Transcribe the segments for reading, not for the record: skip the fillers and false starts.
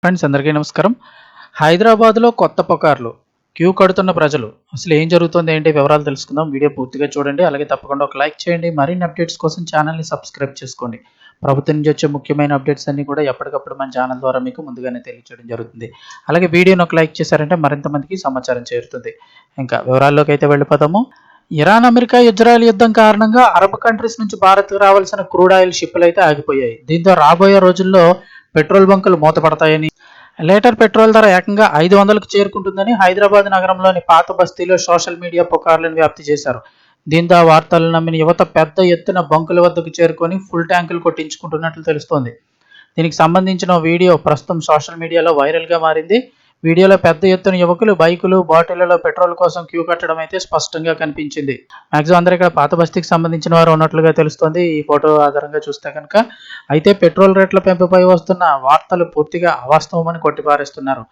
Friends అందరికీ నమస్కారం. హైదరాబాద్లో కొత్త పుకార్లు, క్యూ కడుతున్న ప్రజలు, అసలు ఏం జరుగుతుంది ఏంటి వివరాలు తెలుసుకుందాం. వీడియో పూర్తిగా చూడండి. అలాగే తప్పకుండా ఒక లైక్ చేయండి. మరిన్ని అప్డేట్స్ కోసం ఛానల్ని సబ్స్క్రైబ్ చేసుకోండి. ప్రభుత్వం నుంచి వచ్చే ముఖ్యమైన అప్డేట్స్ అన్ని కూడా ఎప్పటికప్పుడు మన ఛానల్ ద్వారా మీకు ముందుగానే తెలియజేయడం జరుగుతుంది. అలాగే వీడియోని ఒక లైక్ చేశారంటే మరింత మందికి సమాచారం చేరుతుంది. ఇంకా వివరాల్లోకి అయితే వెళ్ళిపోతాము. ఇరాన్ అమెరికా ఇజ్రాయెల్ యుద్ధం కారణంగా అరబ్ కంట్రీస్ నుంచి భారత్కు రావాల్సిన క్రూడ్ ఆయిల్ షిప్లు అయితే ఆగిపోయాయి. దీంతో రాబోయే రోజుల్లో పెట్రోల్ బంకులు మూతపడతాయని, లీటర్ పెట్రోల్ ధర ఏకంగా 500కు చేరుకుంటుందని హైదరాబాద్ నగరంలోని పాత బస్తీలో సోషల్ మీడియా పుకార్లను వ్యాప్తి చేశారు. దీంతో ఆ వార్తలను నమ్మిన యువత పెద్ద ఎత్తున బంకుల వద్దకు చేరుకొని ఫుల్ ట్యాంకులు కొట్టించుకుంటున్నట్లు తెలుస్తోంది. దీనికి సంబంధించిన వీడియో ప్రస్తుతం సోషల్ మీడియాలో వైరల్గా మారింది. వీడియోలో పెద్ద ఎత్తున యువకులు బైకులు, బాటిళ్లలో పెట్రోల్ కోసం క్యూ కట్టడం అయితే స్పష్టంగా కనిపించింది. మ్యాక్సిమం అందరూ ఇక్కడ పాత బస్తీకి సంబంధించిన వారు ఉన్నట్లుగా తెలుస్తోంది ఈ ఫోటో ఆధారంగా చూస్తే కనుక. అయితే పెట్రోల్ రేట్ల పెంపుపై వస్తున్న వార్తలు పూర్తిగా అవాస్తవమని కొట్టిపారేస్తున్నారు.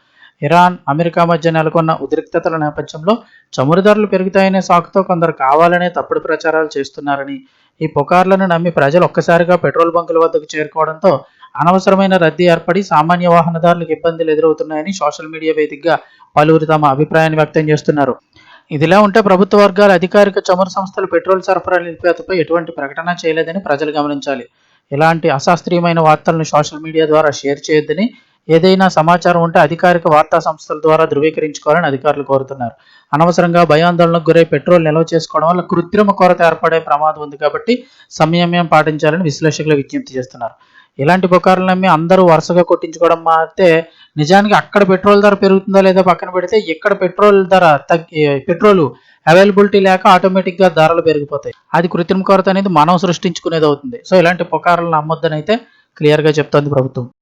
ఇరాన్, అమెరికా మధ్య నెలకొన్న ఉద్రిక్తతల నేపథ్యంలో చమురు ధరలు పెరుగుతాయనే సాకుతో కొందరు కావాలనే తప్పుడు ప్రచారాలు చేస్తున్నారని, ఈ పుకార్లను నమ్మి ప్రజలు ఒక్కసారిగా పెట్రోల్ బంకుల వద్దకు చేరుకోవడంతో అనవసరమైన రద్దీ ఏర్పడి సామాన్య వాహనదారులకు ఇబ్బందులు ఎదురవుతున్నాయని సోషల్ మీడియా వేదికగా పలువురు తమ అభిప్రాయాన్ని వ్యక్తం చేస్తున్నారు. ఇదిలా ఉంటే ప్రభుత్వ వర్గాల అధికారిక చమురు సంస్థలు పెట్రోల్ సరఫరా నిలిపేతపై ఎటువంటి ప్రకటన చేయలేదని ప్రజలు గమనించాలి. ఇలాంటి అశాస్త్రీయమైన వార్తలను సోషల్ మీడియా ద్వారా షేర్ చేయొద్దని, ఏదైనా సమాచారం ఉంటే అధికారిక వార్తా సంస్థల ద్వారా ధృవీకరించుకోవాలని అధికారులు కోరుతున్నారు. అనవసరంగా భయాందోళనకు గురై పెట్రోల్ నిల్వ చేసుకోవడం వల్ల కృత్రిమ కొరత ఏర్పడే ప్రమాదం ఉంది కాబట్టి సంయమనం పాటించాలని విశ్లేషకులు విజ్ఞప్తి చేస్తున్నారు. ఇలాంటి పుకార్లు నమ్మి అందరూ వరుసగా కొట్టించుకోవడం మారితే నిజానికి అక్కడ పెట్రోల్ ధర పెరుగుతుందా లేదా పక్కన పెడితే ఇక్కడ పెట్రోల్ ధర పెట్రోల్ అవైలబిలిటీ లేక ఆటోమేటిక్గా ధరలు పెరిగిపోతాయి. అది కృత్రిమ కొరత అనేది మనం సృష్టించుకునేది అవుతుంది. సో ఇలాంటి పుకార్లను నమ్మొద్దని అయితే క్లియర్గా చెప్తోంది ప్రభుత్వం.